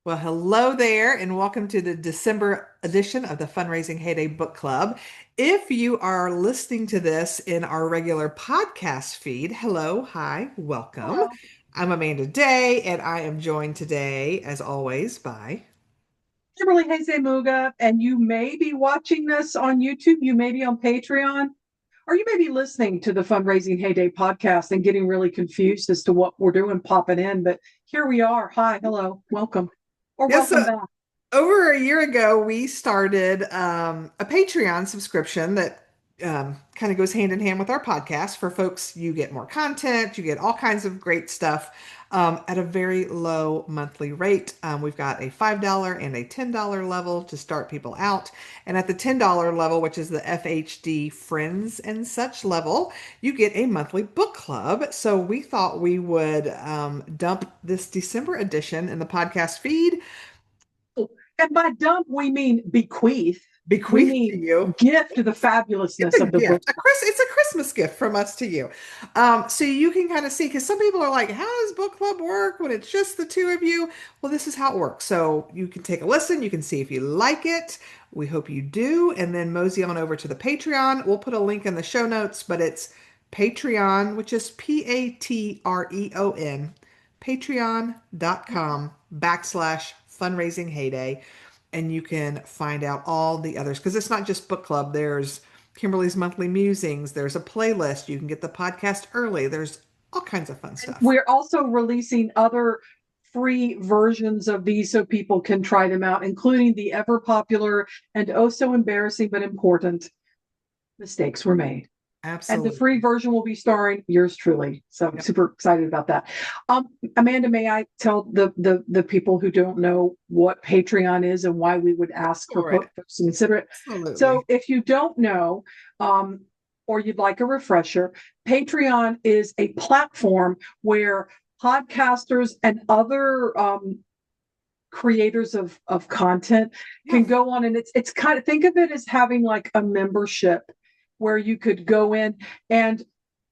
Well, hello there, and welcome to the December edition of the Fundraising HayDay Book Club. If you are listening to this in our regular podcast feed, hello, hi, welcome. Hello. I'm Amanda Day, and I am joined today, as always, by Kimberly Muga, and you may be watching this on YouTube, you may be on Patreon, or you may be listening to the Fundraising Heyday podcast and getting really confused as to what we're doing popping in. But here we are. Hi, hello, welcome, or yes. welcome back. Over a year ago, we started a Patreon subscription that kind of goes hand in hand with our podcast. For folks, you get more content, you get all kinds of great stuff at a very low monthly rate. We've got a $5 and a $10 level to start people out. And at the $10 level, which is the FHD Friends and Such level, you get a monthly book club. So we thought we would dump this December edition in the podcast feed. And by dump, we mean bequeath. We Bequeath to mean you. gift to the It's fabulousness a of the book. gift. It's a Christmas gift from us to you. So you can kind of see, because some people are like, how does book club work when it's just the two of you? Well, this is how it works. So you can take a listen. You can see if you like it. We hope you do. And then mosey on over to the Patreon. We'll put a link in the show notes, but it's Patreon, which is Patreon, patreon.com/fundraising heyday, and you can find out all the others because it's not just book club. There's Kimberly's monthly musings, there's a playlist, you can get the podcast early, there's all kinds of fun stuff. We're also releasing other free versions of these so people can try them out, including the ever popular and oh so embarrassing but important mistakes were made. And the free Absolutely. version will be starring yours truly. So I'm Yep. super excited about that. Amanda, may I tell the people who don't know what Patreon is and why we would ask for All right. folks to consider it? So Absolutely. if you don't know, or you'd like a refresher, Patreon is a platform where podcasters and other creators of content Yeah. can go on, and it's kind of, think of it as having like a membership where you could go in and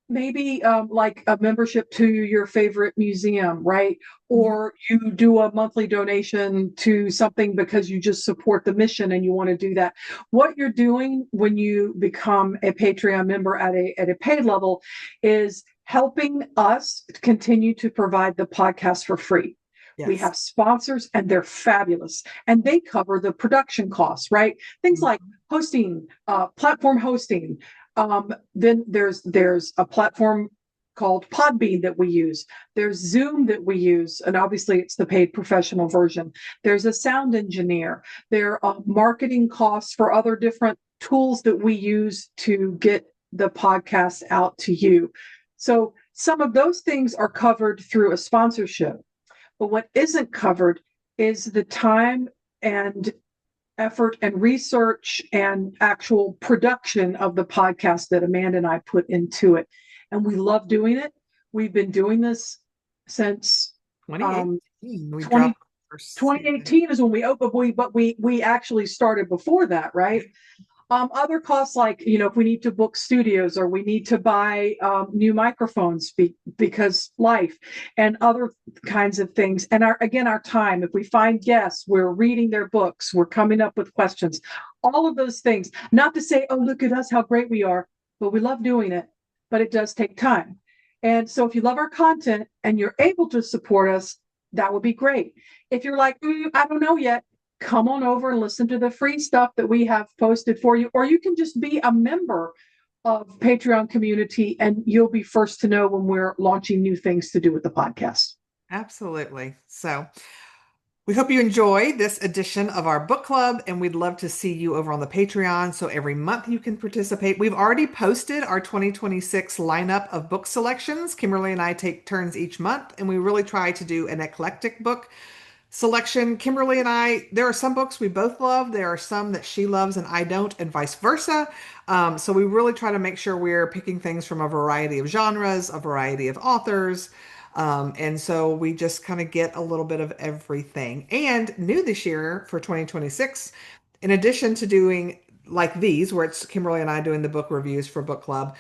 maybe like a membership to your favorite museum, right? Mhm. Or you do a monthly donation to something because you just support the mission and you want to do that. What you're doing when you become a Patreon member at a paid level is helping us continue to provide the podcast for free. We Yes. have sponsors and they're fabulous and they cover the production costs, right? Things like Mhm. hosting, platform hosting. Then there's a platform called Podbean that we use. There's Zoom that we use, and obviously it's the paid professional version. There's a sound engineer. There are marketing costs for other different tools that we use to get the podcast out to you. So some of those things are covered through a sponsorship. But what isn't covered is the time and effort and research and actual production of the podcast that Amanda and I put into it. And we love doing it. We've been doing this since um, 2018, we 20, dropped our first season. 2018 is when we opened, but we actually started before that, right? Other costs like, if we need to book studios or we need to buy new microphones because life and other kinds of things. And our time, if we find guests, we're reading their books, we're coming up with questions, all of those things. Not to say, oh, look at us, how great we are, but we love doing it. But it does take time. And so if you love our content and you're able to support us, that would be great. If you're like, I don't know yet, come on over and listen to the free stuff that we have posted for you, or you can just be a member of Patreon community and you'll be first to know when we're launching new things to do with the podcast. Absolutely. So we hope you enjoy this edition of our book club, and we'd love to see you over on the Patreon. So every month you can participate. We've already posted our 2026 lineup of book selections. Kimberly and I take turns each month, and we really try to do an eclectic book selection. Kimberly and I, there are some books we both love. There are some that she loves and I don't, and vice versa. So we really try to make sure we're picking things from a variety of genres, a variety of authors. And so we just kind of get a little bit of everything. And new this year for 2026, in addition to doing like these, where it's Kimberly and I doing the book reviews for book club,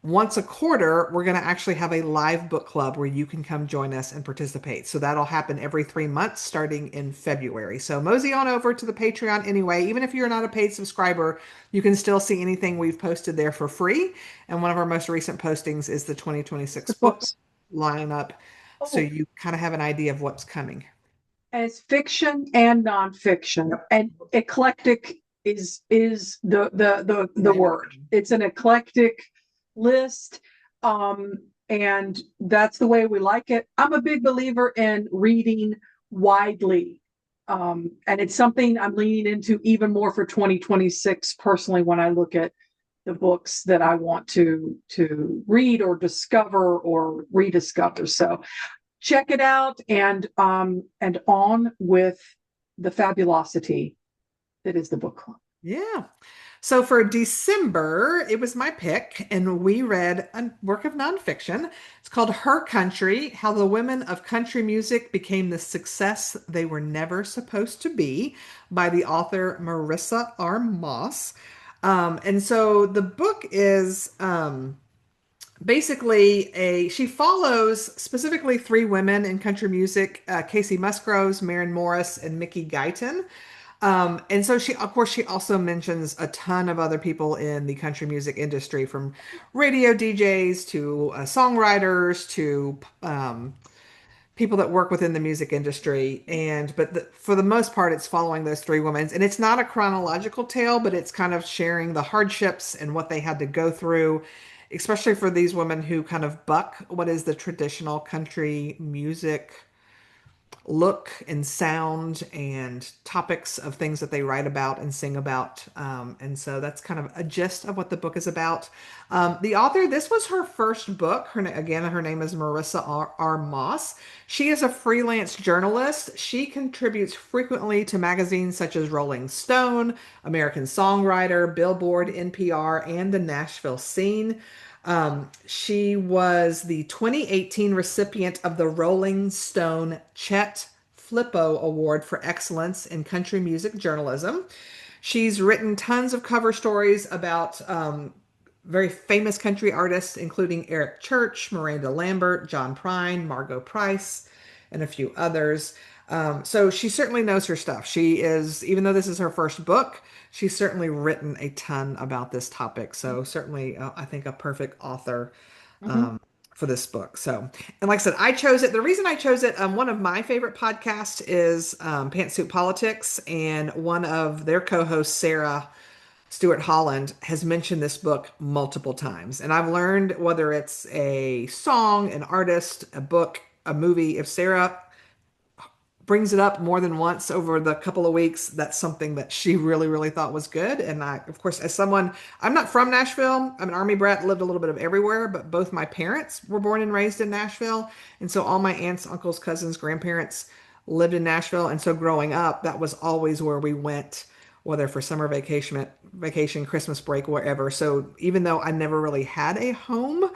once a quarter, we're going to actually have a live book club where you can come join us and participate. So that'll happen every 3 months starting in February. So mosey on over to the Patreon anyway. Even if you're not a paid subscriber, you can still see anything we've posted there for free. And one of our most recent postings is the 2026 The book books. lineup. So Oh, you kind of have an idea of what's coming. as fiction and nonfiction, Yep. and eclectic is the Name of word. the game. It's an eclectic list, and that's the way we like it. I'm a big believer in reading widely, and it's something I'm leaning into even more for 2026 personally when I look at the books that I want to read or discover or rediscover. So check it out, and on with the fabulosity that is the book club. Yeah. So for December, it was my pick, and we read a work of nonfiction. It's called Her Country: How the Women of Country Music Became the Success They Were Never Supposed to Be by the author Marissa R. Moss. And so the book is basically she follows specifically three women in country music, Kacey Musgraves, Maren Morris, and Mickey Guyton. And so of course, she also mentions a ton of other people in the country music industry, from radio DJs to songwriters to people that work within the music industry. For the most part, it's following those three women. And it's not a chronological tale, but it's kind of sharing the hardships and what they had to go through, especially for these women who kind of buck what is the traditional country music look and sound and topics of things that they write about and sing about. And so that's kind of a gist of what the book is about. The author, this was her first book. Again, her name is Marissa R. Moss. She is a freelance journalist. She contributes frequently to magazines such as Rolling Stone, American Songwriter, Billboard, NPR, and the Nashville Scene. She was the 2018 recipient of the Rolling Stone Chet Flippo Award for Excellence in Country Music Journalism. She's written tons of cover stories about very famous country artists, including Eric Church, Miranda Lambert, John Prine, Margot Price, and a few others. So she certainly knows her stuff. She is, even though this is her first book, she's certainly written a ton about this topic. So certainly, I think a perfect author Mhm. for this book. So, and like I said, I chose it. The reason I chose it, one of my favorite podcasts is Pantsuit Politics, and one of their co-hosts, Sarah Stuart Holland, has mentioned this book multiple times. And I've learned whether it's a song, an artist, a book, a movie, if Sarah brings it up more than once over the couple of weeks, that's something that she really, really thought was good. And I, of course, as someone, I'm not from Nashville. I'm an Army brat, lived a little bit of everywhere, but both my parents were born and raised in Nashville. And so all my aunts, uncles, cousins, grandparents lived in Nashville. And so growing up, that was always where we went, whether for summer vacation, Christmas break, wherever. So even though I never really had a home,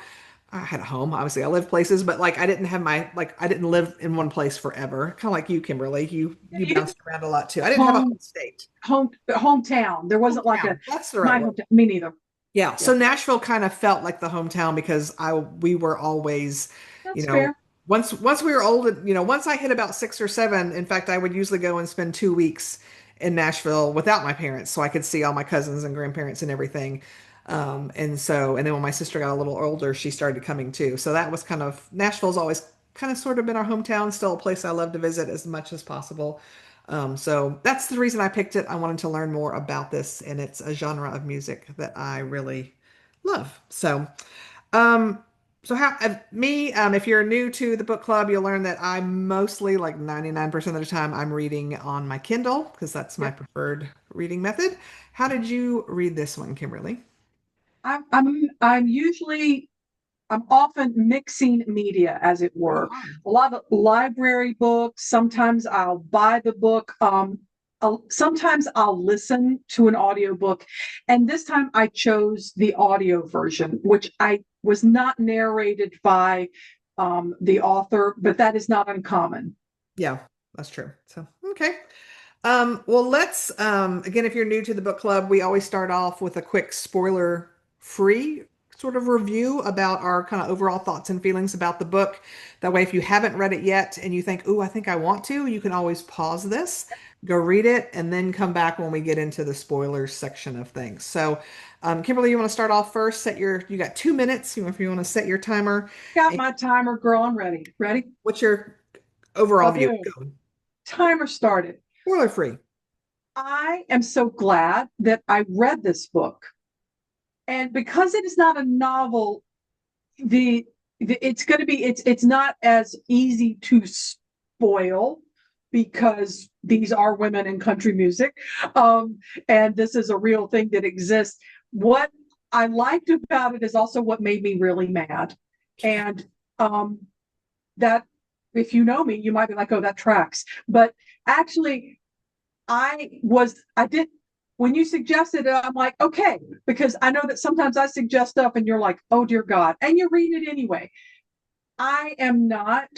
I had a home. Obviously, I lived places, but like I didn't have I didn't live in one place forever. Kind of like you, Kimberly. You You didn't bounced around a lot too. I didn't have a home home state. hometown. There wasn't like a Hometown. That's the right my word. hometown. Me neither. Yeah. Yeah, So Nashville kind of felt like the hometown because I we were always, you that's know, fair. once we were old, once I hit about 6 or 7, in fact, I would usually go and spend 2 weeks in Nashville without my parents so I could see all my cousins and grandparents and everything. And then when my sister got a little older, she started coming too. So that was kind of, Nashville's always kind of sort of been our hometown, still a place I love to visit as much as possible. So that's the reason I picked it. I wanted to learn more about this, and it's a genre of music that I really love. Um, if you're new to the book club, you'll learn that I mostly, like 99% of the time, I'm reading on my Kindle because that's my Yep. preferred reading method. How did you read this one, Kimberly? I'm usually I'm often mixing media, as it Oh, you were. are. A lot of library books. Sometimes I'll buy the book. Sometimes I'll listen to an audiobook. And this time I chose the audio version, which I was not narrated by the author, but that is not uncommon. Yeah, that's true. So, okay. Well, let's again, if you're new to the book club, we always start off with a quick spoiler free sort of review about our kind of overall thoughts and feelings about the book. That way, if you haven't read it yet and you think, "Ooh, I think I want to," you can always pause this, go read it, and then come back when we get into the spoilers section of things. So, Kimberly, you want to start off first? You got 2 minutes. If you want to set your timer. Got And my timer, girl. I'm ready. Ready? what's your overall view? Ba-boom. Go. Timer started. Spoiler free. I am so glad that I read this book. And because it is not a novel, it's going to be it's not as easy to spoil because these are women in country music, and this is a real thing that exists. What I liked about it is also what made me really mad, and um, that if you know me, you might be like, "Oh, that tracks," but actually, I did when you suggested it, I'm like, okay, because I know that sometimes I suggest stuff and you're like, oh dear God, and you read it anyway. I am not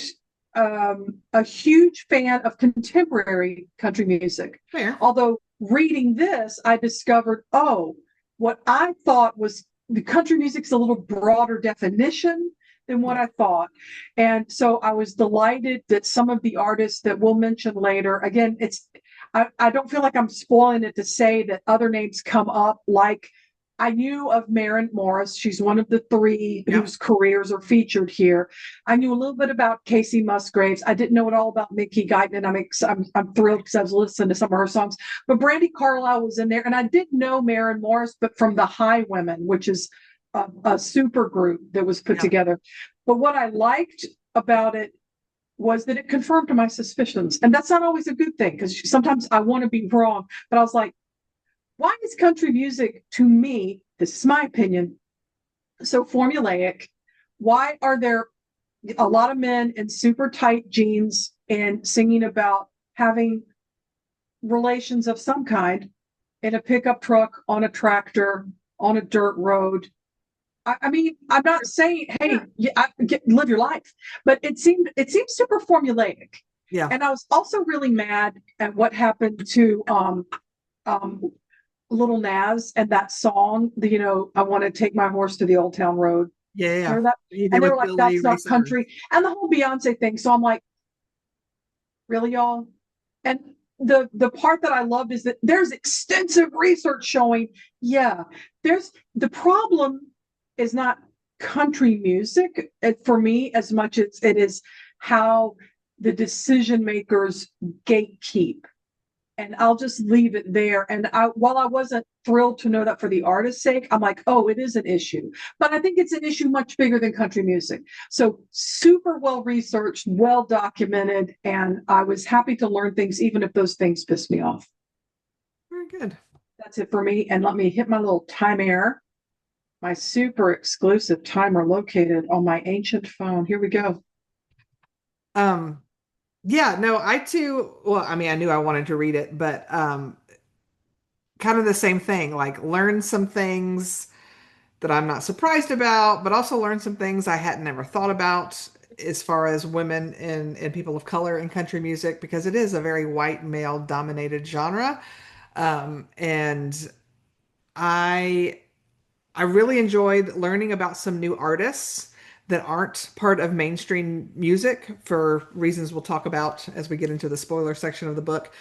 a huge fan of contemporary country music. Fair. Although reading this, I discovered, oh, what I thought was the country music's a little broader definition than what Yeah. I thought. And so I was delighted that some of the artists that we'll mention later, again, I don't feel like I'm spoiling it to say that other names come up. Like I knew of Maren Morris. She's one of the three Yep. whose careers are featured here. I knew a little bit about Kacey Musgraves. I didn't know it all about Mickey Guyton, and I'm thrilled because I was listening to some of her songs. But Brandy Carlisle was in there, and I didn't know Maren Morris, but from the High Women, which is a super group that was put Yeah. together. But what I liked about it was that it confirmed my suspicions. And that's not always a good thing because sometimes I want to be wrong. But I was like, why is country music, to me, this is my opinion, so formulaic? Why are there a lot of men in super tight jeans and singing about having relations of some kind in a pickup truck, on a tractor, on a dirt road? I mean, I'm not saying, hey, Yeah. live your life, but it seemed super formulaic. Yeah. And I was also really mad at what happened to um, Little Nas and that song. I want to take my horse to the old town road. Yeah. Yeah. Remember that? He did And they were with like, Billy "That's Ray not Cyrus. country," and the whole Beyonce thing. So I'm like, really, y'all? And the part that I loved is that there's extensive research showing, yeah, there's the problem is not country music for me as much as it is how the decision makers gatekeep. And I'll just leave it there. And while I wasn't thrilled to know that for the artist's sake, I'm like, oh, it is an issue. But I think it's an issue much bigger than country music. So super well researched, well documented, and I was happy to learn things, even if those things pissed me off. Very good. That's it for me. And let me hit my little timer, my super exclusive timer located on my ancient phone. Here we go. Um, yeah, no, I too, well, I mean, I knew I wanted to read it, but kind of the same thing, like learn some things that I'm not surprised about, but also learn some things I hadn't ever thought about as far as women and people of color in country music, because it is a very white male dominated genre. And I I really enjoyed learning about some new artists that aren't part of mainstream music for reasons we'll talk about as we get into the spoiler section of the book.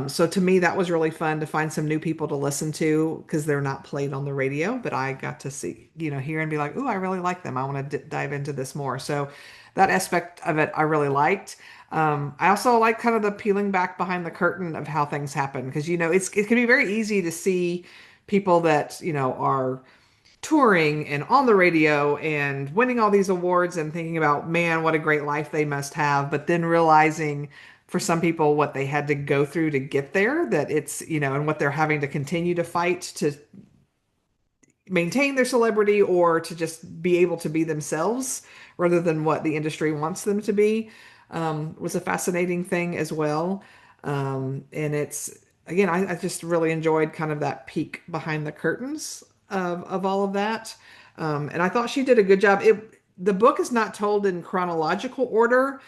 So to me, that was really fun to find some new people to listen to because they're not played on the radio, but I got to see, hear and be like, "Ooh, I really like them. I want to dive into this more." So that aspect of it I really liked. I also like kind of the peeling back behind the curtain of how things happen because it can be very easy to see people that are touring and on the radio and winning all these awards and thinking about, man, what a great life they must have. But then realizing for some people what they had to go through to get there, that and what they're having to continue to fight to maintain their celebrity or to just be able to be themselves rather than what the industry wants them to be, was a fascinating thing as well. And again, I just really enjoyed kind of that peek behind the curtains of all of that. And I thought she did a good job. The book is not told in chronological order,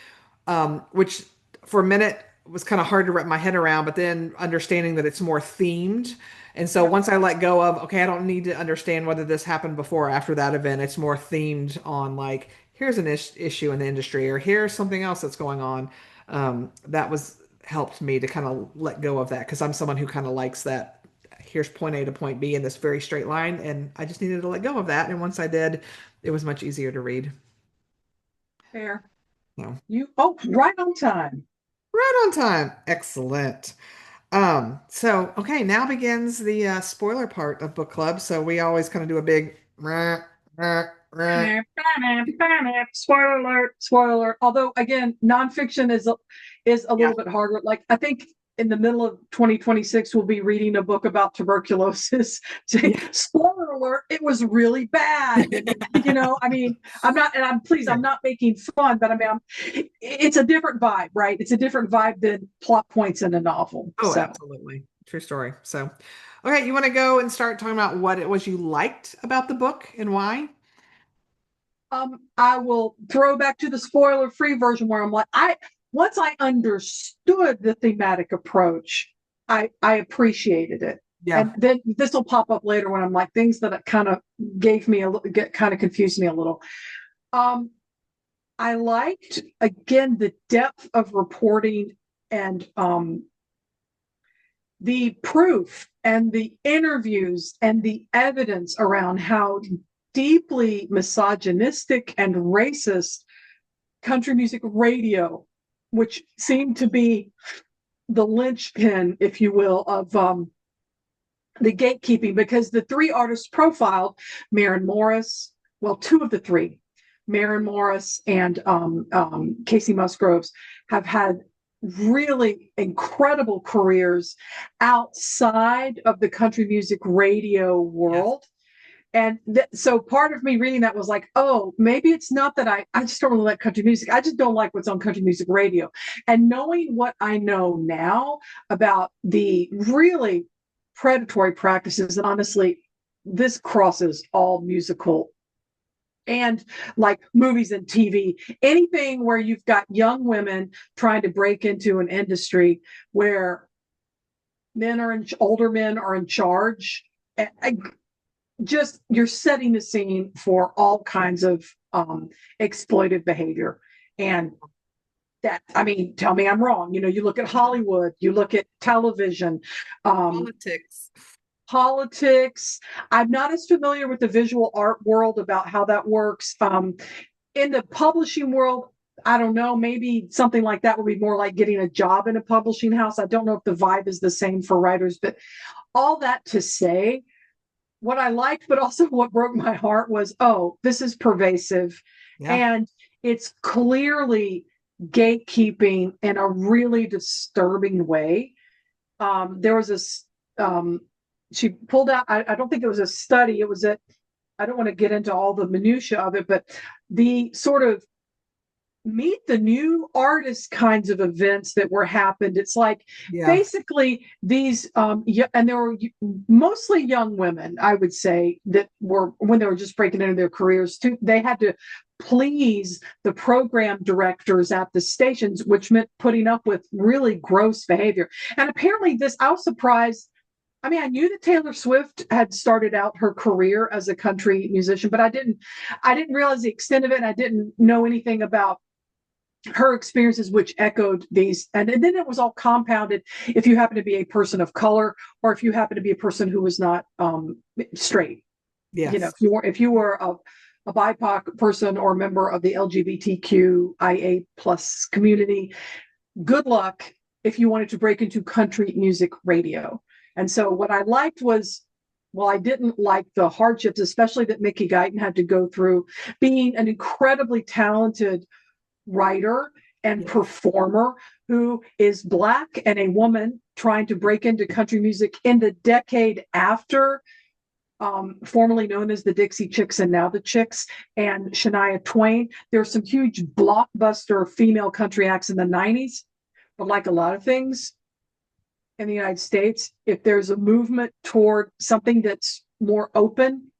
which for a minute was kind of hard to wrap my head around, but then understanding that it's more themed. And so once I let go of, okay, I don't need to understand whether this happened before or after that event, it's more themed on like, here's an issue in the industry or here's something else that's going on. That was helped me to kind of let go of that because I'm someone who kind of likes that. Here's point A to point B in this very straight line, and I just needed to let go of that. And once I did, it was much easier to read. Fair. So, Right on time. right on time. Excellent. So okay, now begins the spoiler part of book club. So we always kind of do a big rah, rah, rah. Spoiler alert, spoiler alert. Although again, nonfiction is a Yeah. little bit harder. Like I think in the middle of 2026, we'll be reading a book about tuberculosis. Yeah. Spoiler alert, it was really bad. I mean, I'm not, and I'm pleased, I'm Sure. not making fun, but I mean, it's a different vibe, right? It's a different vibe than plot points in a novel. Oh, So absolutely. True story. So, okay, you want to go and start talking about what it was you liked about the book and why? I will throw back to the spoiler-free version where I'm like, once I understood the thematic approach, I appreciated it. Yeah. And then this will pop up later when I'm like things that kind of gave me a little, get kind of confused me a little. Um, I liked again the depth of reporting and the proof and the interviews and the evidence around how deeply misogynistic and racist country music radio, which seemed to be the linchpin, if you will, of the gatekeeping, because the three artists profiled, Maren Morris, well, two of the three, Maren Morris and Kacey Musgraves, have had really incredible careers outside of the country music radio Yes. world. And so part of me reading that was like, oh, maybe it's not that I just don't really like country music. I just don't like what's on country music radio. And knowing what I know now about the really predatory practices, and honestly, this crosses all musical and like movies and TV, anything where you've got young women trying to break into an industry where older men are in charge. Just you're setting the scene for all kinds of exploitive behavior. And that, I mean, tell me I'm wrong. You look at Hollywood, you look at television, um, Politics. politics. I'm not as familiar with the visual art world about how that works. In the publishing world, I don't know, maybe something like that would be more like getting a job in a publishing house. I don't know if the vibe is the same for writers, but all that to say, what I liked, but also what broke my heart was, oh, this is pervasive. Yeah. And it's clearly gatekeeping in a really disturbing way. There was this, she pulled out, I don't think it was a study, I don't want to get into all the minutia of it, but the sort of meet the new artist kinds of events that were happened. It's like Yeah. basically these and there were mostly young women, I would say, that were when they were just breaking into their careers too. They had to please the program directors at the stations, which meant putting up with really gross behavior. And apparently I was surprised. I mean, I knew that Taylor Swift had started out her career as a country musician, but I didn't realize the extent of it, and I didn't know anything about her experiences, which echoed these. And then it was all compounded if you happen to be a person of color or if you happen to be a person who was not straight. Yes. If you were a BIPOC person or a member of the LGBTQIA plus community, good luck if you wanted to break into country music radio. And so what I liked was, well, I didn't like the hardships, especially that Mickey Guyton had to go through, being an incredibly talented writer and Yes. performer who is Black and a woman trying to break into country music in the decade after, formerly known as the Dixie Chicks and now the Chicks, and Shania Twain. There's some huge blockbuster female country acts in the 90s, but like a lot of things in the United States, if there's a movement toward something that's more open,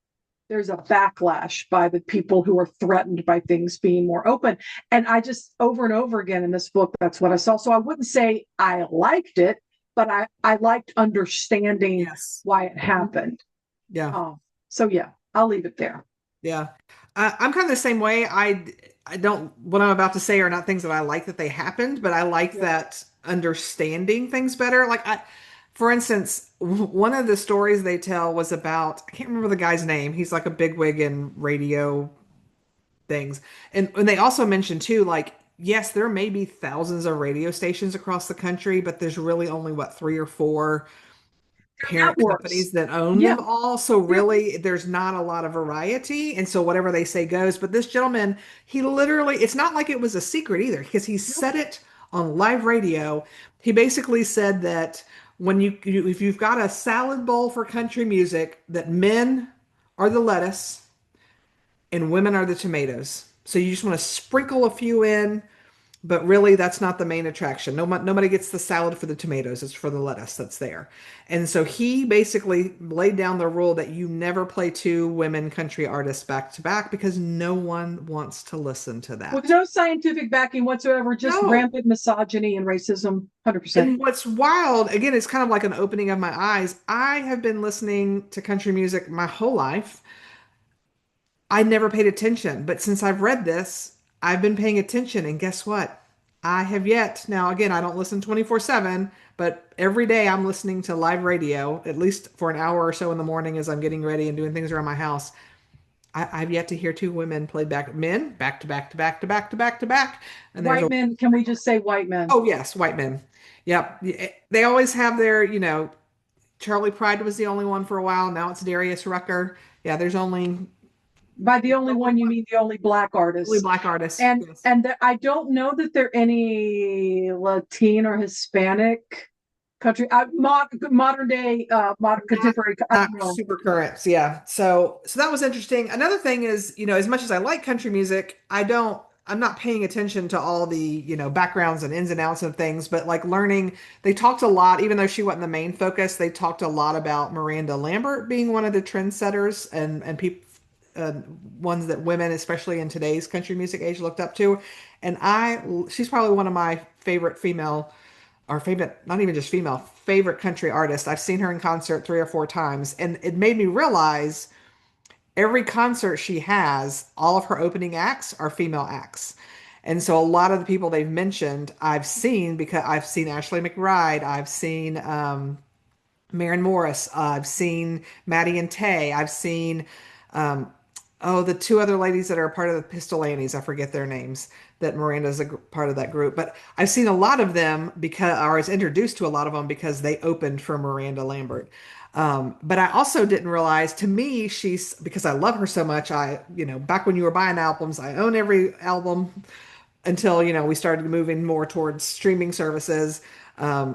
there's a backlash by the people who are threatened by things being more open. And I just over and over again in this book, that's what I saw. So I wouldn't say I liked it, but I liked understanding Yes. why it Mhm. happened. Yeah. So yeah, I'll leave it there. Yeah. I'm kind of the same way. I don't, what I'm about to say are not things that I like that they happened, but I like Yeah. that understanding things better. For instance, one of the stories they tell was about, I can't remember the guy's name. He's like a bigwig in radio things. And they also mentioned too, like, yes, there may be thousands of radio stations across the country, but there's really only what, three or four parent Networks. companies that own Yeah. them all. So Yeah. really, there's not a lot of variety. And so whatever they say goes. But this gentleman, he literally, it's not like it was a secret either, because he Nope. said it on live radio. He basically said that when if you've got a salad bowl for country music, that men are the lettuce and women are the tomatoes. So you just want to sprinkle a few in, but really that's not the main attraction. Nobody gets the salad for the tomatoes. It's for the lettuce that's there. And so he basically laid down the rule that you never play two women country artists back to back because no one wants to listen to With that. no scientific backing whatsoever, just No. rampant misogyny and racism. 100%. And what's wild, again, it's kind of like an opening of my eyes. I have been listening to country music my whole life. I never paid attention, but since I've read this, I've been paying attention. And guess what? I have yet. Now, again, I don't listen 24/7, but every day I'm listening to live radio, at least for an hour or so in the morning as I'm getting ready and doing things around my house. I've yet to hear two women play men back to back to back to back to back to back. And there's White a, men, can we just say white men? oh, yes, white men. Yep. They always have their, Charlie Pride was the only one for a while. Now it's Darius Rucker. Yeah, there's By the only only one, you one, mean the only black only artists. black artists. And Yes. and I don't know that there are any Latin or Hispanic country modern day modern not contemporary. I not don't know. super current. Yeah. So that was interesting. Another thing is, as much as I like country music, I'm not paying attention to all the, backgrounds and ins and outs of things, but like learning, they talked a lot, even though she wasn't the main focus, they talked a lot about Miranda Lambert being one of the trendsetters and people uh, ones that women, especially in today's country music age, looked up to. And she's probably one of my favorite female our favorite, not even just female, favorite country artist. I've seen her in concert three or four times, and it made me realize every concert she has, all of her opening acts are female acts. And so a lot of the people they've mentioned, I've seen because I've seen Ashley McBryde, I've seen Maren Morris. I've seen Maddie and Tay. I've seen, um, the two other ladies that are a part of the Pistol Annies. I forget their names. That Miranda's part of that group, but I've seen a lot of them because I was introduced to a lot of them because they opened for Miranda Lambert. But I also didn't realize to me, she's because I love her so much. Back when you were buying albums, I own every album until we started moving more towards streaming services.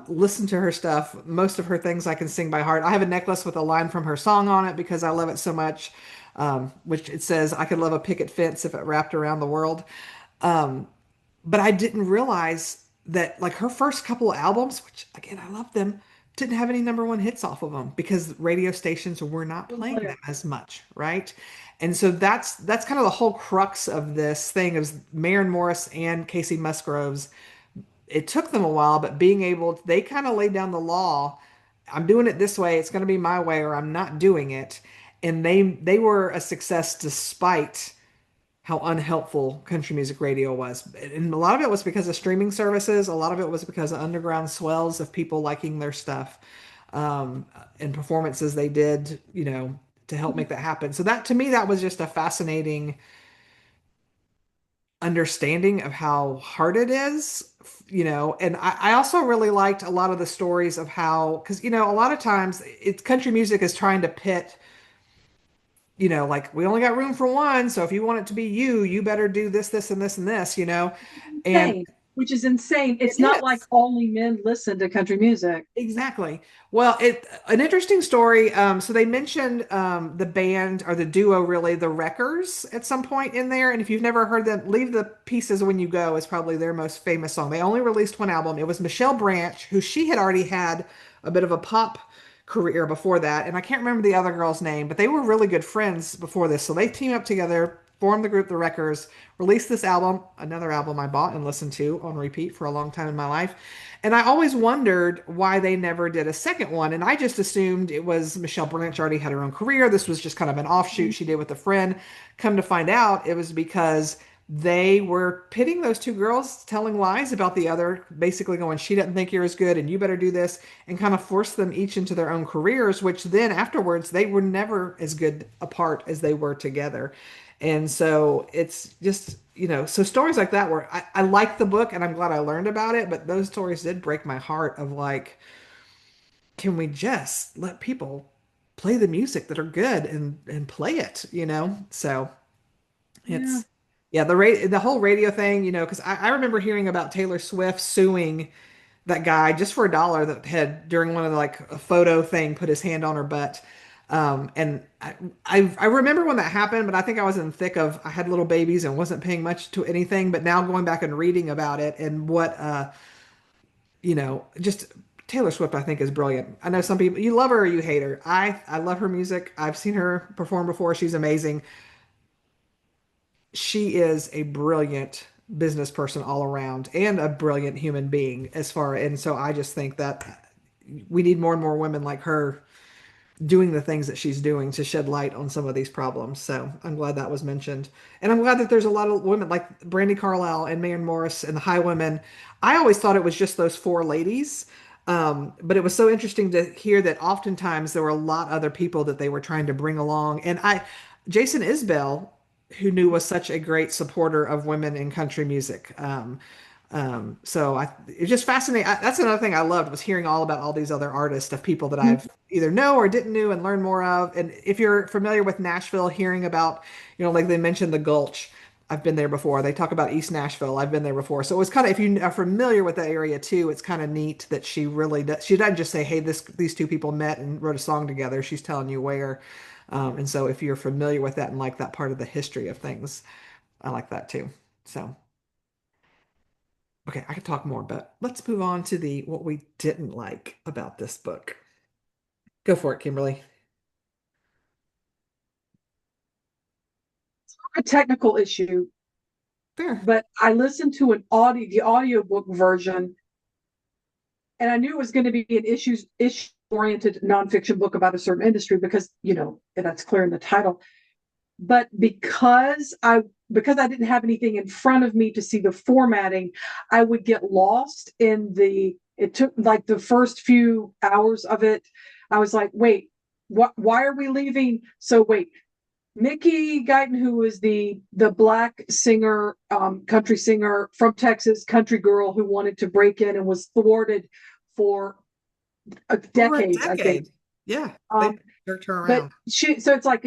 Listen to her stuff. Most of her things I can sing by heart. I have a necklace with a line from her song on it because I love it so much, which it says I could love a picket fence if it wrapped around the world. But I didn't realize that like her first couple of albums, which again I love them, didn't have any number one hits off of them because radio stations were not playing them as much, right? And so that's kind of the whole crux of this thing is Maren Morris and Kacey Musgraves. It took them a while, but they kind of laid down the law. I'm doing it this way. It's going to be my way, or I'm not doing it. And they were a success despite how unhelpful country music radio was. And a lot of it was because of streaming services. A lot of it was because of underground swells of people liking their stuff and performances they did, to help make that happen. So that to me, that was just a fascinating understanding of how hard it is, And I also really liked a lot of the stories of how, because, a lot of times it's country music is trying to pit like we only got room for one. So if you want it to be you, you better do this, this, and this, and this. And Insane, which is insane. it It's not like is. only men listen to country music. Exactly. Well, an interesting story. So they mentioned the band or the duo, really, the Wreckers, at some point in there. And if you've never heard them, "Leave the Pieces When You Go" is probably their most famous song. They only released one album. It was Michelle Branch, who she had already had a bit of a pop career before that. And I can't remember the other girl's name, but they were really good friends before this. So they teamed up together, formed the group The Wreckers, released this album, another album I bought and listened to on repeat for a long time in my life. And I always wondered why they never did a second one. And I just assumed it was Michelle Branch already had her own career. This was just kind of an offshoot she did with a friend. Come to find out, it was because they were pitting those two girls, telling lies about the other, basically going, she doesn't think you're as good and you better do this, and kind of forced them each into their own careers, which then afterwards they were never as good apart as they were together. And so it's just, so stories like that where I like the book and I'm glad I learned about it, but those stories did break my heart of like, can we just let people play the music that are good and play it? So Yeah. it's yeah, the whole radio thing, because I remember hearing about Taylor Swift suing that guy just for $1 that had during one of the like a photo thing put his hand on her butt. And I remember when that happened, but I think I was in the thick of I had little babies and wasn't paying much to anything. But now going back and reading about it and what just Taylor Swift I think is brilliant. I know some people you love her or you hate her. I love her music. I've seen her perform before. She's amazing. She is a brilliant business person all around and a brilliant human being and so I just think that we need more and more women like her doing the things that she's doing to shed light on some of these problems. So I'm glad that was mentioned. And I'm glad that there's a lot of women like Brandy Carlisle and Maren Morris and the High Women. I always thought it was just those four ladies. But it was so interesting to hear that oftentimes there were a lot other people that they were trying to bring along. Jason Isbell, who knew was such a great supporter of women in country music. It's just fascinating. That's another thing I loved was hearing all about all these other artists of people that I've either know or didn't know and learn more of. And if you're familiar with Nashville, hearing about, like they mentioned the Gulch, I've been there before. They talk about East Nashville. I've been there before. So it was kind of, if you are familiar with that area too, it's kind of neat that she really does. She doesn't just say, hey, these two people met and wrote a song together. She's telling you where. And so if you're familiar with that and like that part of the history of things, I like that too. So. Okay, I could talk more, but let's move on to the what we didn't like about this book. Go for it, Kimberly. A technical issue, Fair. but I listened to the audiobook version, and I knew it was going to be an issue oriented nonfiction book about a certain industry because that's clear in the title. But because I didn't have anything in front of me to see the formatting, I would get lost it took like the first few hours of it. I was like, wait, why are we leaving? So wait, Mickey Guyton, who was the black singer, country singer from Texas, country girl who wanted to break in and was thwarted for Over a decades, I think. decade. Yeah, they Um, jerked her but around. it's like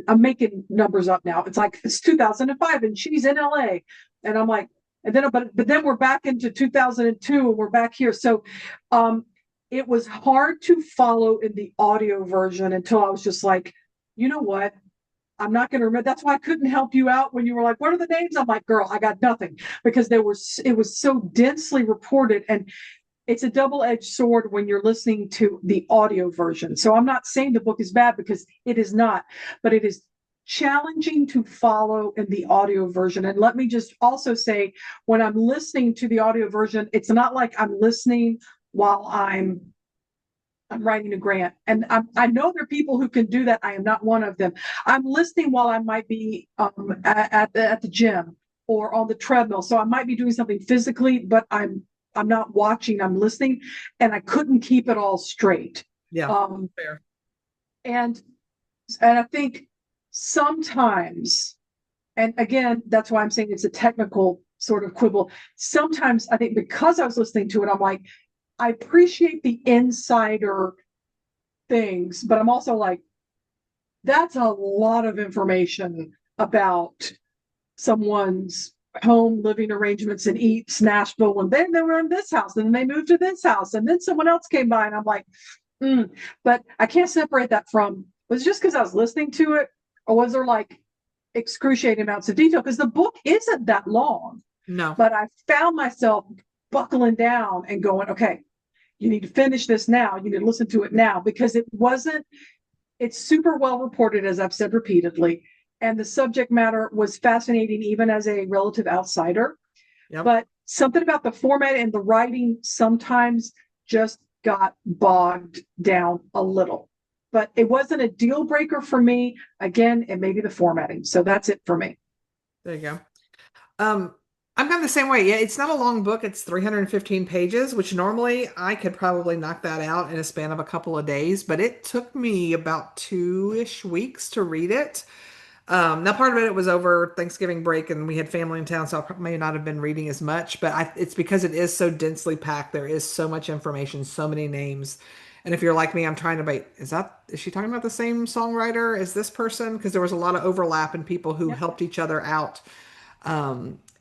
I'm making numbers up now. It's like it's 2005 and she's in LA, and I'm like, and then but then we're back into 2002 and we're back here. So, it was hard to follow in the audio version until I was just like, you know what? I'm not going to remember. That's why I couldn't help you out when you were like, what are the names? I'm like, girl, I got nothing because it was so densely reported. And it's a double-edged sword when you're listening to the audio version. So I'm not saying the book is bad because it is not, but it is challenging to follow in the audio version. And let me just also say, when I'm listening to the audio version, it's not like I'm listening while I'm writing a grant. And I know there are people who can do that. I am not one of them. I'm listening while I might be at the gym or on the treadmill. So I might be doing something physically, but I'm not watching, I'm listening, and I couldn't keep it all straight. Yeah, Um, fair. and I think sometimes, and again, that's why I'm saying it's a technical sort of quibble. Sometimes I think because I was listening to it, I'm like, I appreciate the insider things, but I'm also like, that's a lot of information about someone's home living arrangements in East Nashville. And then they were in this house and then they moved to this house and then someone else came by and I'm like, but I can't separate that from, was it just because I was listening to it or was there like excruciating amounts of detail? Because the book isn't that long, No. but I found myself buckling down and going, okay, you need to finish this now. You need to listen to it now because it wasn't, it's super well reported, as I've said repeatedly. And the subject matter was fascinating, even as a relative outsider. Yep. But something about the format and the writing sometimes just got bogged down a little. But it wasn't a deal breaker for me. Again, it may be the formatting. So that's it for me. There you go. Um, I'm kind of the same way. Yeah, it's not a long book. It's 315 pages, which normally I could probably knock that out in a span of a couple of days, but it took me about 2-ish weeks to read it. Now part of it was over Thanksgiving break and we had family in town, so I may not have been reading as much, but it's because it is so densely packed. There is so much information, so many names. And if you're like me, I'm trying to wait, is she talking about the same songwriter as this person? Because there was a lot of overlap and people who Yep. helped each other out,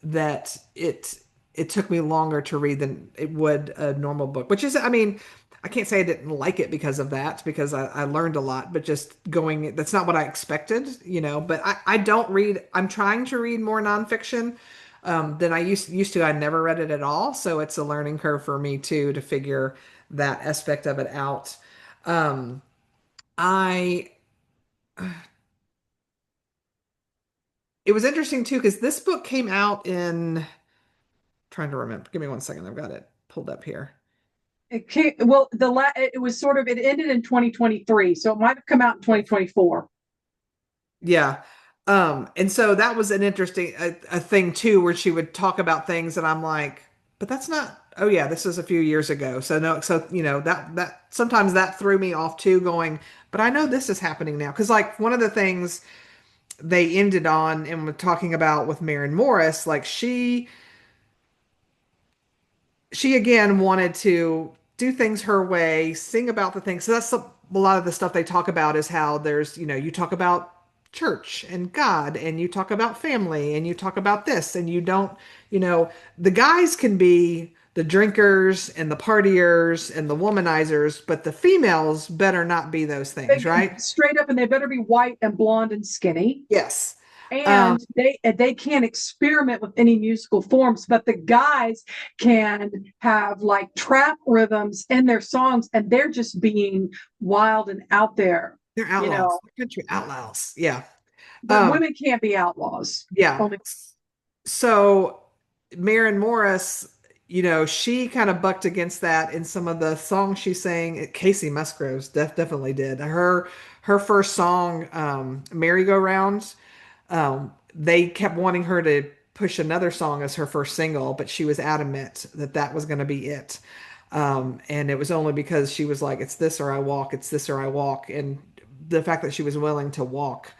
that it took me longer to read than it would a normal book, which is, I mean, I can't say I didn't like it because of that, because I learned a lot, but just going, that's not what I expected, but I don't read, I'm trying to read more nonfiction than I used to. I never read it at all. So it's a learning curve for me too, to figure that aspect of it out. Um, I, it was interesting too, because this book came out in, trying to remember, give me one second. I've got it pulled up here. It came, well, it was sort of, it ended in 2023. So it might have come out in 2024. Yeah. And so that was an interesting a thing too, where she would talk about things and I'm like, but that's not, oh yeah, this was a few years ago. So no, so that sometimes that threw me off too, going, but I know this is happening now. Cause like one of the things they ended on and were talking about with Maren Morris, like she again wanted to do things her way, sing about the things. So that's a lot of the stuff they talk about, is how there's, you talk about church and God and you talk about family and you talk about this and you don't, you know, the guys can be the drinkers and the partiers and the womanizers, but the females better not be those things, right? Straight up, and they better be white and blonde and skinny. Yes. Um, And they can't experiment with any musical forms, but the guys can have like trap rhythms in their songs, and they're just being wild and out there, they're you outlaws. know. They're country outlaws. Yeah. But Um, women can't be outlaws. yeah. Only So Maren Morris, she kind of bucked against that in some of the songs she sang. Kacey Musgraves definitely did. Her first song, Merry-Go-Round, they kept wanting her to push another song as her first single, but she was adamant that that was going to be it. And it was only because she was like, it's this or I walk, it's this or I walk. And the fact that she was willing to walk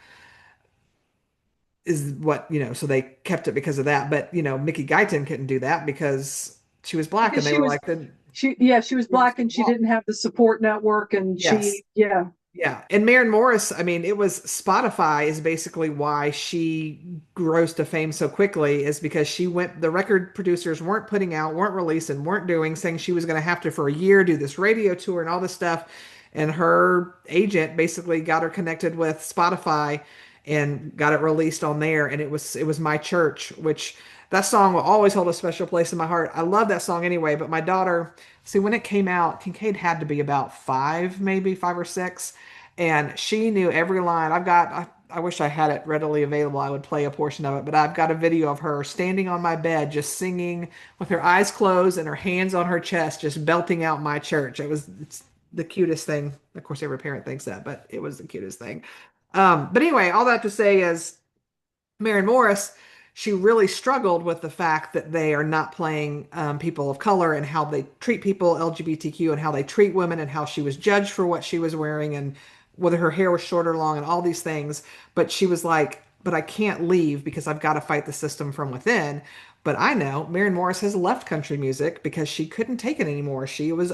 is what, so they kept it because of that. But, Mickey Guyton couldn't do that because she was black because and they were like, then she was you're just black gonna and she walk. didn't have the support network, and Yes. yeah. Yeah. And Maren Morris, I mean, it was Spotify is basically why she rose to fame so quickly, is because the record producers weren't releasing, weren't doing, saying she was going to have to, for a year, do this radio tour and all this stuff. And her agent basically got her connected with Spotify and got it released on there. And it was My Church, which that song will always hold a special place in my heart. I love that song anyway, but my daughter, see, when it came out, Kincaid had to be about five, maybe 5 or 6, and she knew every line. I wish I had it readily available. I would play a portion of it, but I've got a video of her standing on my bed, just singing with her eyes closed and her hands on her chest, just belting out My Church. It's the cutest thing. Of course, every parent thinks that, but it was the cutest thing. But anyway, all that to say is, Maren Morris, she really struggled with the fact that they are not playing people of color and how they treat people, LGBTQ, and how they treat women, and how she was judged for what she was wearing and whether her hair was short or long and all these things. But she was like, but I can't leave because I've got to fight the system from within. But I know Maren Morris has left country music because she couldn't take it anymore. She was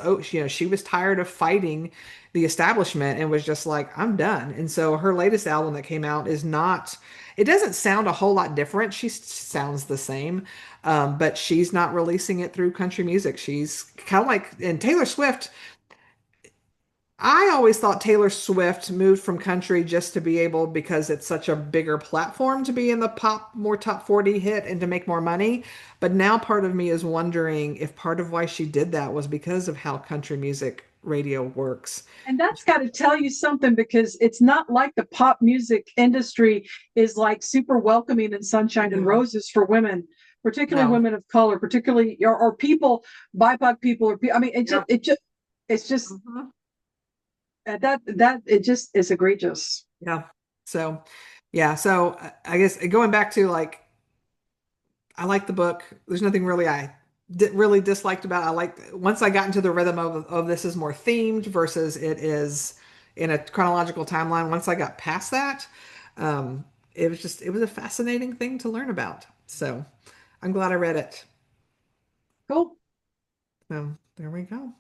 tired of fighting the establishment and was just like, I'm done. And so her latest album that came out is not, it doesn't sound a whole lot different. She sounds the same, but she's not releasing it through country music. She's kind of like, and Taylor Swift, I always thought Taylor Swift moved from country just to be able, because it's such a bigger platform to be in the pop, more top 40 hit and to make more money. But now part of me is wondering if part of why she did that was because of how country music radio works. And that's got to tell you something, because it's not like the pop music industry is like super welcoming and sunshine and No, roses for women, particularly no. women of color, particularly or people, BIPOC people, or I mean, Yep. it's just Mhm. that it just is egregious. Yeah. So, yeah. So I guess going back to like, I like the book. There's nothing really I really disliked about it. I like once I got into the rhythm of this is more themed versus it is in a chronological timeline. Once I got past that, um, it was a fascinating thing to learn about. So I'm glad I read it. Cool. So there we go.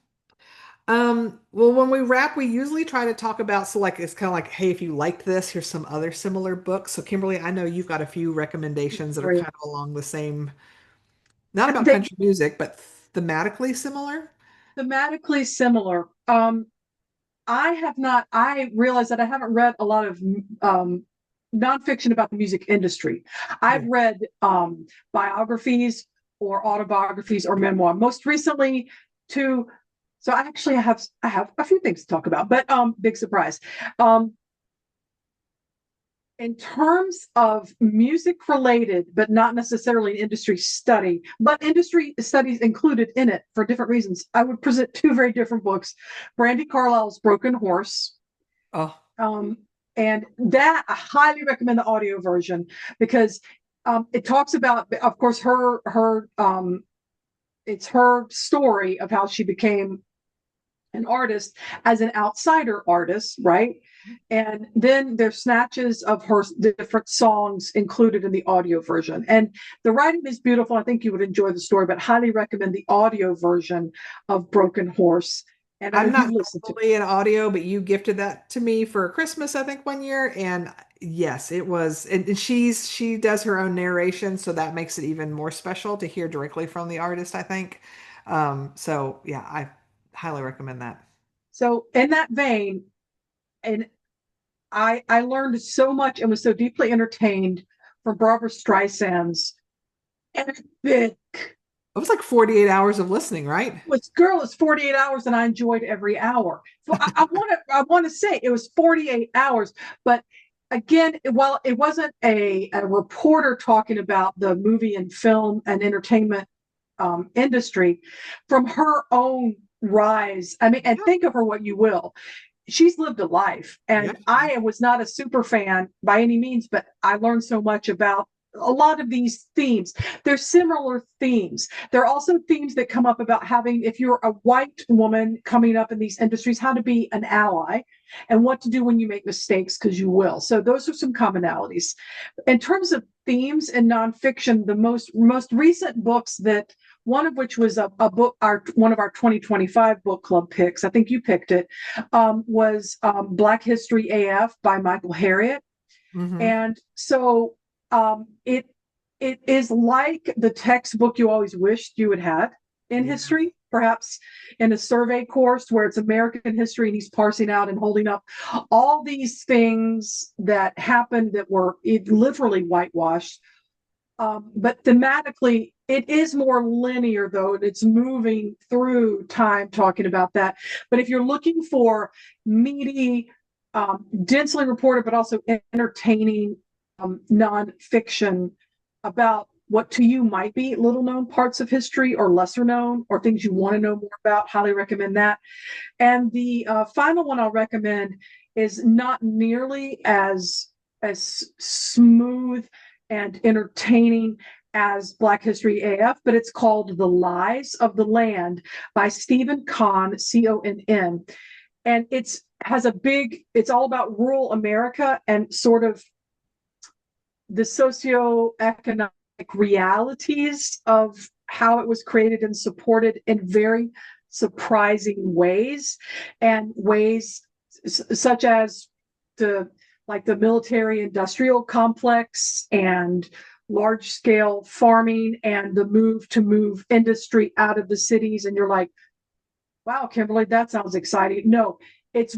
Well, when we wrap, we usually try to talk about, so like, it's kind of like, hey, if you liked this, here's some other similar books. So Kimberly, I know you've got a few recommendations that are For you. kind of along the same, not about They country music, but thematically similar. thematically similar. I have not. I realize that I haven't read a lot of nonfiction about the music industry. I've Yeah. read biographies or autobiographies or memoir. Most recently, to so I have a few things to talk about, but big surprise. Um, in terms of music related, but not necessarily an industry study, but industry studies included in it for different reasons, I would present two very different books. Brandy Carlisle's Broken Horse. Oh, Um, and that I highly recommend the audio version, because it talks about, of course, her it's her story of how she became an artist as an outsider artist, right? And then there's snatches of her different songs included in the audio version. And the writing is beautiful. I think you would enjoy the story, but highly recommend the audio version of Broken Horse. And I know I'm you've not listened to it. fully in audio, but you gifted that to me for Christmas, I think, one year. And yes, it was, and she does her own narration, so that makes it even more special to hear directly from the artist, I think. So yeah, I highly recommend that. So in that vein, and I learned so much and was so deeply entertained from Barbara Streisand's epic. It was like 48 hours of listening, right? Was girl is 48 hours and I enjoyed every hour. So I want to say it was 48 hours, but again, while it wasn't a reporter talking about the movie and film and entertainment industry, from her own rise, I mean, and Yeah, think of her what you will, she's lived a life. yeah, And I was not a super fan by any means, but I learned so much about a lot of these themes. They're similar themes. There are also themes that come up about having, if you're a white woman coming up in these industries, how to be an ally and what to do when you make mistakes, because you will. So those are some commonalities. In terms of themes and nonfiction, the most recent books that, one of which was a book, one of our 2025 book club picks, I think you picked it, was Black History AF by Michael Harriot. hmm And so it is like the textbook you always wished you had had in yeah. history, perhaps in a survey course where it's American history and he's parsing out and holding up all these things that happened that were literally whitewashed. But thematically, it is more linear, though, and it's moving through time talking about that. But if you're looking for meaty, densely reported, but also entertaining nonfiction about what to you might be little known parts of history or lesser known or things you want to know more about, highly recommend that. And the final one I'll recommend is not nearly as smooth and entertaining as Black History AF, but it's called The Lies of the Land by Stephen Conn, Conn. And it's all about rural America and sort of the socioeconomic realities of how it was created and supported in very surprising ways, and ways such as the the military industrial complex and large scale farming and the move industry out of the cities. And you're like, wow, Kimberly, that sounds exciting. No,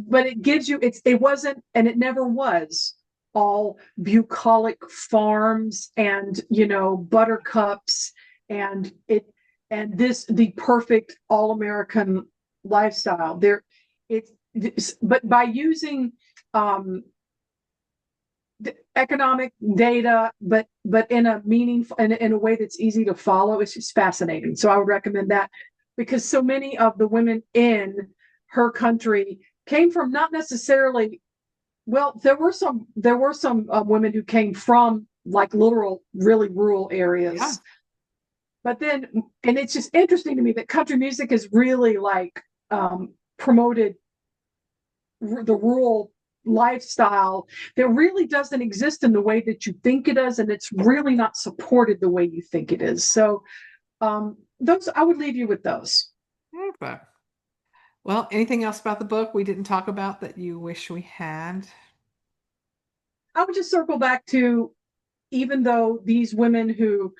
but it gives you, it wasn't, and it never was all bucolic farms and, buttercups and and the perfect all American lifestyle there. But by using um economic data, but in a meaningful, in a way that's easy to follow, it's just fascinating. So I would recommend that, because so many of the women in her country came from, not necessarily, well, there were some women who came from like literal, really rural Yeah. areas. But then, and it's just interesting to me that country music is really like promoted the rural lifestyle that really doesn't exist in the way that you think it does, and it's really not supported the way you think it is. So those, I would leave you with those. Okay. Well, anything else about the book we didn't talk about that you wish we had? I would just circle back to, even though these women who,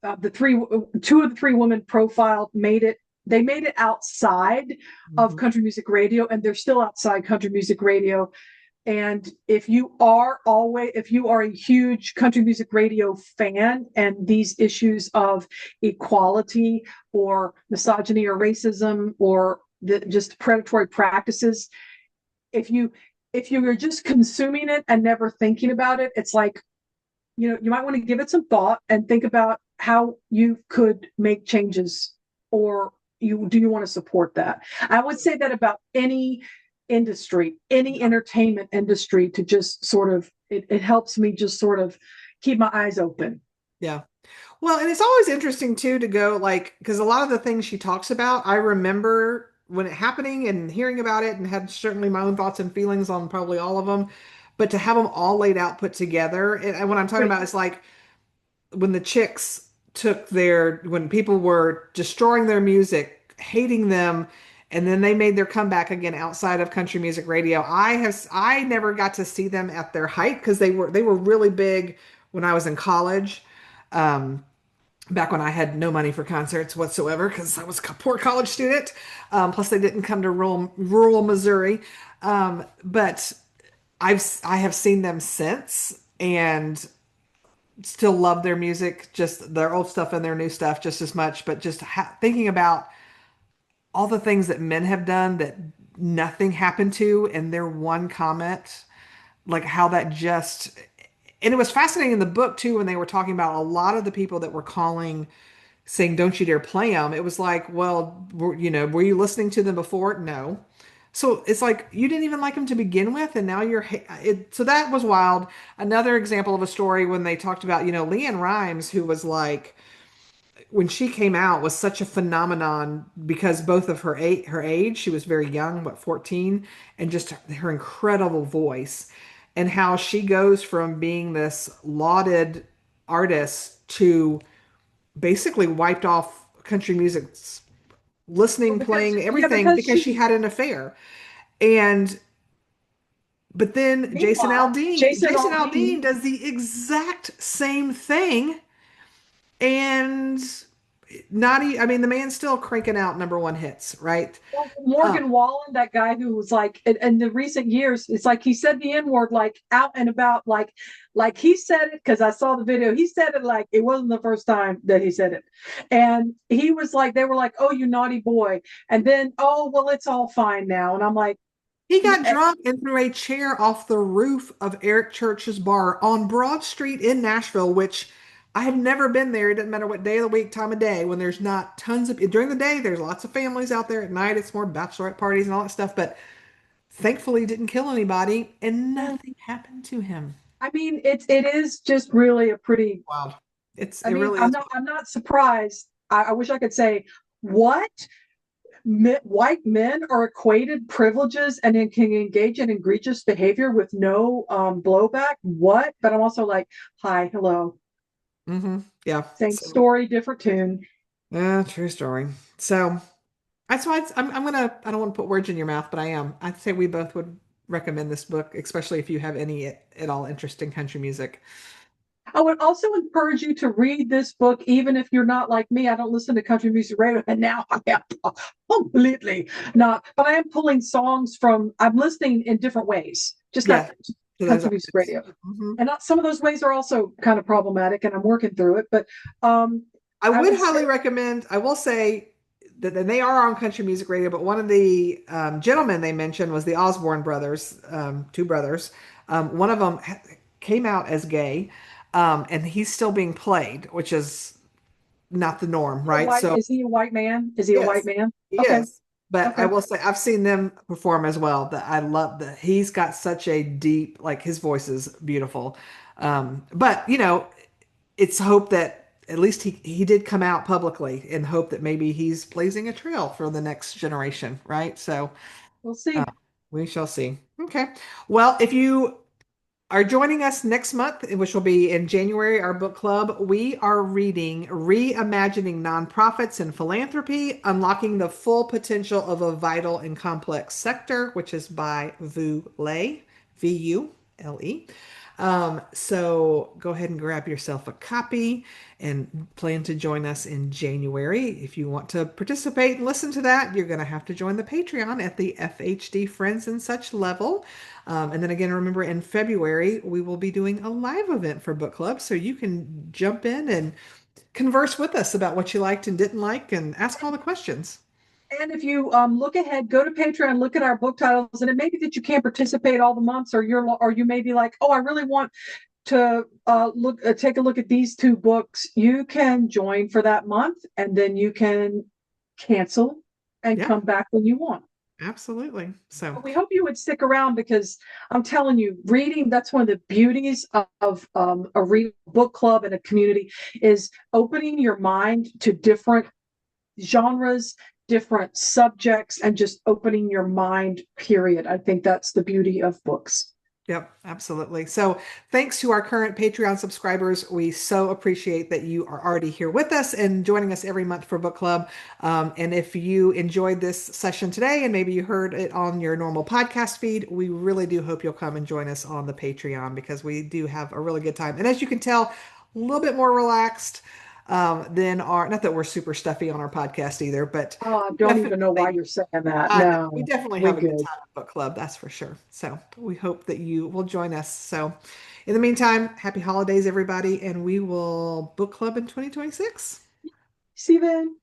the three two of the three women profiled, they made it outside of Mhm. country music radio, and they're still outside country music radio. And if you are a huge country music radio fan, and these issues of equality or misogyny or racism or just predatory practices, if you if you are just consuming it and never thinking about it, it's like, you might want to give it some thought and think about how you could make changes, or you want to support that. I would say that about any industry, any Yeah. entertainment industry, to just sort of, it helps me just sort of keep my eyes open. Yeah. Well, and it's always interesting too to go like, because a lot of the things she talks about, I remember when it happening and hearing about it and had certainly my own thoughts and feelings on probably all of them. But to have them all laid out, put together, and what I'm talking Right. about is like when the chicks when people were destroying their music, hating them, and then they made their comeback again outside of country music radio. I never got to see them at their height because they were really big when I was in college. Um, Back when I had no money for concerts whatsoever because I was a poor college student. Plus, they didn't come to rural Missouri. But I have seen them since and still love their music, just their old stuff and their new stuff just as much. But just thinking about all the things that men have done that nothing happened to, and their one comment, like how that just, and it was fascinating in the book too when they were talking about a lot of the people that were calling saying don't you dare play them. It was like, well, were you listening to them before? No. So it's like you didn't even like them to begin with, and now so that was wild. Another example of a story when they talked about, Leanne Rimes, who was like when she came out was such a phenomenon because both of her age, she was very young, what, 14, and just her incredible voice, and how she goes from being this lauded artist to basically wiped off country music Well, listening, because, playing yeah, everything because because she, she had an affair. And but then meanwhile, Jason Jason Aldean, Aldean does the exact same thing and I mean the man's still cranking out number one hits, right? Uh, Morgan Wallen, that guy who was like, in the recent years, it's like he said the N word like out and about, like he said it, because I saw the video. He said it like it wasn't the first time that he said it, and he was like, they were like, "Oh, you naughty boy," and then, "Oh, well, it's all fine now," and I'm like, he got drunk and threw a chair off the roof of Eric Church's bar on Broad Street in Nashville, which I have never been there. It doesn't matter what day of the week, time of day, when there's not tons of, during the day, there's lots of families out there. At night, it's more bachelorette parties and all that stuff. But thankfully, he didn't kill anybody and nothing happened to him. I mean, it is just really a pretty. Wow. I It mean, really I'm is. not I'm not surprised. I wish I could say what white men are equated privileges and then can engage in egregious behavior with no blowback. What? But I'm also like, hi, hello, Yeah. same So, story, different tune. yeah, true story. So that's why I don't want to put words in your mouth, but I am. I'd say we both would recommend this book, especially if you have any at all interest in country music. I would also encourage you to read this book, even if you're not like me. I don't listen to country music radio, and now I am completely not. But I am pulling songs from. I'm listening in different ways, just not Yeah, to those country music artists. radio. Mhm. And not, some of those ways are also kind of problematic, and I'm working through it. But I I would would highly say, recommend, I will say that they are on country music radio, but one of the gentlemen they mentioned was the Osborne brothers, two brothers. One of them came out as gay, and he's still being played, which is not the norm, right? So, is he a white man? Is he a white yes, man? he Okay, is. But I okay. will say I've seen them perform as well. That I love that he's got such a deep, like his voice is beautiful. But it's hope that at least he did come out publicly in hope that maybe he's blazing a trail for the next generation, right? So We'll uh, see. we shall see. Okay. Well, if you are joining us next month, which will be in January, our book club, we are reading Reimagining Nonprofits and Philanthropy, Unlocking the Full Potential of a Vital and Complex Sector, which is by Vu Le, Vule. So go ahead and grab yourself a copy and plan to join us in January. If you want to participate and listen to that, you're going to have to join the Patreon at the FHD Friends and Such level. And then again, remember in February, we will be doing a live event for book club. So you can jump in and converse with us about what you liked and didn't like and ask all the questions. And if you look ahead, go to Patreon, look at our book titles, and it may be that you can't participate all the months, or you may be like, oh, I really want to take a look at these two books. You can join for that month, and then you can cancel and Yeah, come back when you want. absolutely. So, But we hope you would stick around, because I'm telling you, reading, that's one of the beauties of a book club and a community, is opening your mind to different genres, different subjects, and just opening your mind, period. I think that's the beauty of books. yep, absolutely. So, thanks to our current Patreon subscribers. We so appreciate that you are already here with us and joining us every month for book club. And if you enjoyed this session today and maybe you heard it on your normal podcast feed, we really do hope you'll come and join us on the Patreon because we do have a really good time. And as you can tell, a little bit more relaxed than our, not that we're super stuffy on our podcast either, but Oh, I don't even know why definitely you're saying that. I know. We No, definitely we have a good good. time at book club, that's for sure. So we hope that you will join us. So in the meantime, happy holidays, everybody, and we will book club in 2026. See you then.